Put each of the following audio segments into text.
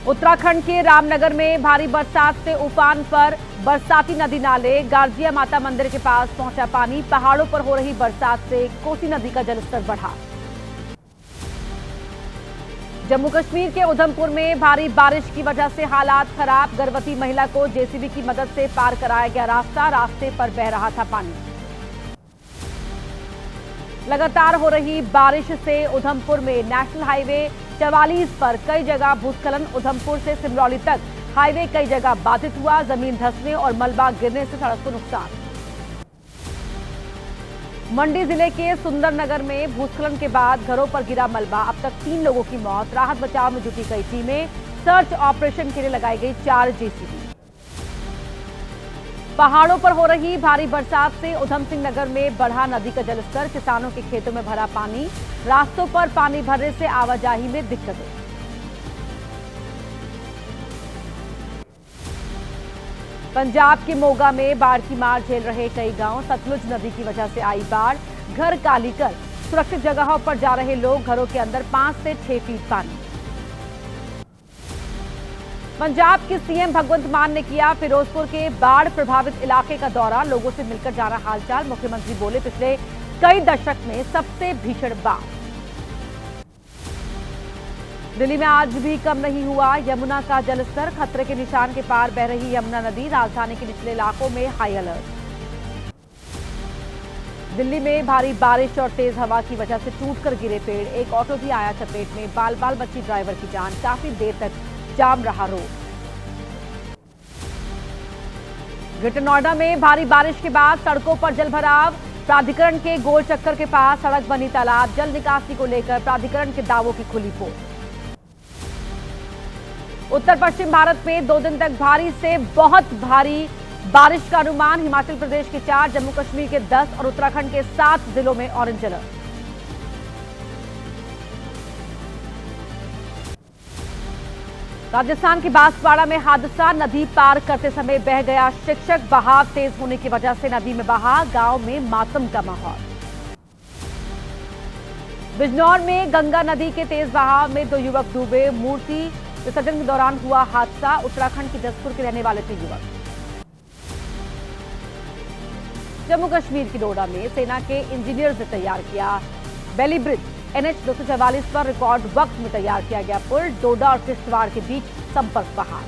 उत्तराखंड के रामनगर में भारी बरसात से उफान पर बरसाती नदी नाले। गारजिया माता मंदिर के पास पहुंचा पानी। पहाड़ों पर हो रही बरसात से कोसी नदी का जलस्तर बढ़ा। जम्मू कश्मीर के उधमपुर में भारी बारिश की वजह से हालात खराब। गर्भवती महिला को जेसीबी की मदद से पार कराया गया रास्ता। रास्ते पर बह रहा था पानी। लगातार हो रही बारिश से उधमपुर में नेशनल हाईवे 44 पर कई जगह भूस्खलन। उधमपुर से सिमरौली तक हाईवे कई जगह बाधित हुआ। जमीन धंसने और मलबा गिरने से सड़क को नुकसान। मंडी जिले के सुंदरनगर में भूस्खलन के बाद घरों पर गिरा मलबा। अब तक 3 लोगों की मौत। राहत बचाव में जुटी कई टीमें। सर्च ऑपरेशन के लिए लगाई गई 4 जेसीबी। पहाड़ों पर हो रही भारी बरसात से उधम सिंह नगर में बढ़ा नदी का जलस्तर। किसानों के खेतों में भरा पानी। रास्तों पर पानी भरने से आवाजाही में दिक्कतें। पंजाब के मोगा में बाढ़ की मार झेल रहे कई गांव। सतलुज नदी की वजह से आई बाढ़। घर खाली कर सुरक्षित जगहों पर जा रहे लोग। घरों के अंदर 5 से 6 फीट पानी। पंजाब के सीएम भगवंत मान ने किया फिरोजपुर के बाढ़ प्रभावित इलाके का दौरा। लोगों से मिलकर जाना हालचाल। मुख्यमंत्री बोले पिछले कई दशक में सबसे भीषण बाढ़। दिल्ली में आज भी कम नहीं हुआ यमुना का जलस्तर। खतरे के निशान के पार बह रही यमुना नदी। राजधानी के निचले इलाकों में हाई अलर्ट। दिल्ली में भारी बारिश और तेज हवा की वजह से टूटकर गिरे पेड़। एक ऑटो भी आया चपेट में। बाल बाल बची ड्राइवर की जान। काफी देर तक जाम रहा रोड। ग्रेटर नोएडा में भारी बारिश के बाद सड़कों पर जलभराव। प्राधिकरण के गोल चक्कर के पास सड़क बनी तालाब। जल निकासी को लेकर प्राधिकरण के दावों की खुली पोल। उत्तर पश्चिम भारत में 2 दिन तक भारी से बहुत भारी बारिश का अनुमान। हिमाचल प्रदेश के 4, जम्मू कश्मीर के 10 और उत्तराखंड के 7 जिलों में ऑरेंज अलर्ट। राजस्थान के बांसवाड़ा में हादसा। नदी पार करते समय बह गया शिक्षक। बहाव तेज होने की वजह से नदी में बहा। गांव में मातम का माहौल। बिजनौर में गंगा नदी के तेज बहाव में 2 युवक डूबे। मूर्ति विसर्जन के दौरान हुआ हादसा। उत्तराखंड के जसपुर के रहने वाले थे युवक। जम्मू कश्मीर की डोडा में सेना के इंजीनियर्स ने तैयार किया बेली ब्रिज। NH 244 पर रिकॉर्ड वक्त में तैयार किया गया पुल। डोडा और किश्तवाड़ के बीच संपर्क बहाल।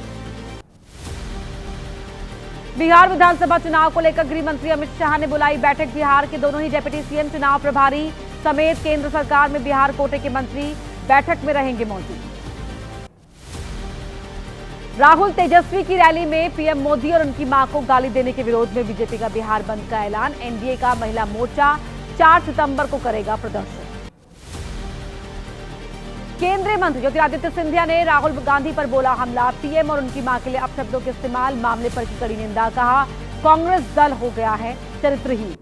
बिहार विधानसभा चुनाव को लेकर गृह मंत्री अमित शाह ने बुलाई बैठक। बिहार के दोनों ही डिप्टी सीएम चुनाव प्रभारी समेत केंद्र सरकार में बिहार कोटे के मंत्री बैठक में रहेंगे मौजूद। राहुल तेजस्वी की रैली में पीएम मोदी और उनकी मां को गाली देने के विरोध में बीजेपी का बिहार बंद का ऐलान। एनडीए का महिला मोर्चा 4 सितंबर को करेगा प्रदर्शन। केंद्रीय मंत्री ज्योतिरादित्य सिंधिया ने राहुल गांधी पर बोला हमला। पीएम और उनकी मां के लिए अपशब्दों के इस्तेमाल। मामले पर की कड़ी निंदा। कहा कांग्रेस दल हो गया है चरित्रहीन।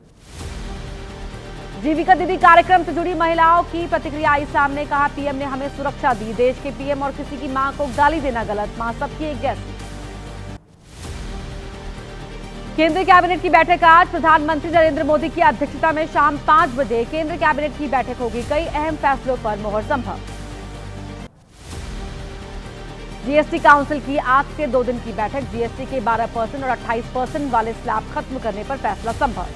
जीविका दीदी कार्यक्रम से जुड़ी महिलाओं की प्रतिक्रिया आई सामने। कहा पीएम ने हमें सुरक्षा दी। देश के पीएम और किसी की मां को गाली देना गलत। मां सबकी एक जैसी। केंद्रीय कैबिनेट की बैठक आज। प्रधानमंत्री नरेंद्र मोदी की अध्यक्षता में शाम 5 बजे केंद्रीय कैबिनेट की बैठक होगी। कई अहम फैसलों पर मोहर संभव। जीएसटी काउंसिल की आज से 2 दिन की बैठक। जीएसटी के 12% और 28% वाले स्लैब खत्म करने पर फैसला संभव।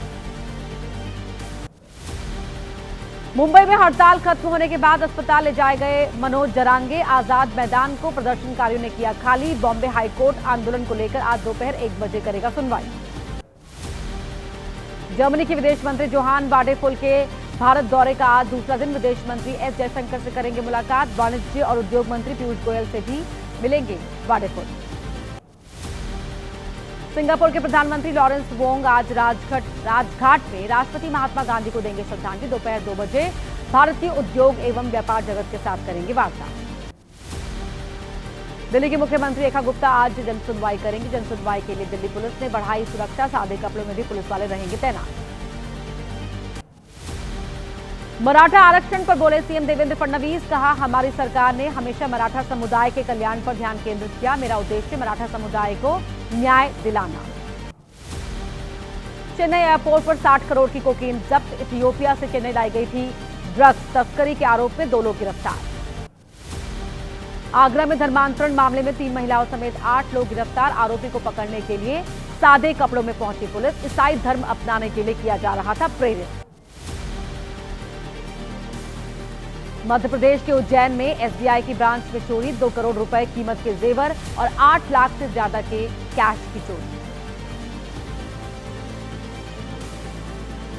मुंबई में हड़ताल खत्म होने के बाद अस्पताल ले जाए गए मनोज जरांगे। आजाद मैदान को प्रदर्शनकारियों ने किया खाली। बॉम्बे हाईकोर्ट आंदोलन को लेकर आज दोपहर 1 बजे करेगा सुनवाई। जर्मनी के विदेश मंत्री जोहान वाडेफुल के भारत दौरे का आज दूसरा दिन। विदेश मंत्री एस जयशंकर से करेंगे मुलाकात। वाणिज्य और उद्योग मंत्री पीयूष गोयल से भी मिलेंगे वाडेफुल। सिंगापुर के प्रधानमंत्री लॉरेंस वोंग आज राजघाट में राष्ट्रपति महात्मा गांधी को देंगे श्रद्धांजलि। दोपहर 2 बजे भारतीय उद्योग एवं व्यापार जगत के साथ करेंगे वार्ता। दिल्ली के मुख्यमंत्री रेखा गुप्ता आज जनसुनवाई करेंगी। जनसुनवाई के लिए दिल्ली पुलिस ने बढ़ाई सुरक्षा। सादे कपड़ों में भी पुलिस वाले रहेंगे तैनात। मराठा आरक्षण पर बोले सीएम देवेंद्र फडणवीस। कहा हमारी सरकार ने हमेशा मराठा समुदाय के कल्याण पर ध्यान केंद्रित किया। मेरा उद्देश्य मराठा समुदाय को न्याय दिलाना। चेन्नई एयरपोर्ट पर 60 करोड़ की कोकीन जब्त। इथियोपिया से चेन्नई लाई गई थी ड्रग्स तस्करी के आरोप में 2 लोग गिरफ्तार। आगरा में धर्मांतरण मामले में 3 महिलाओं समेत 8 लोग गिरफ्तार। आरोपी को पकड़ने के लिए सादे कपड़ों में पहुंची पुलिस। ईसाई धर्म अपनाने के लिए किया जा रहा था प्रेरित। मध्य प्रदेश के उज्जैन में एसबीआई की ब्रांच में चोरी। 2 करोड़ रुपए कीमत के जेवर और 8 लाख से ज्यादा के कैश की चोरी।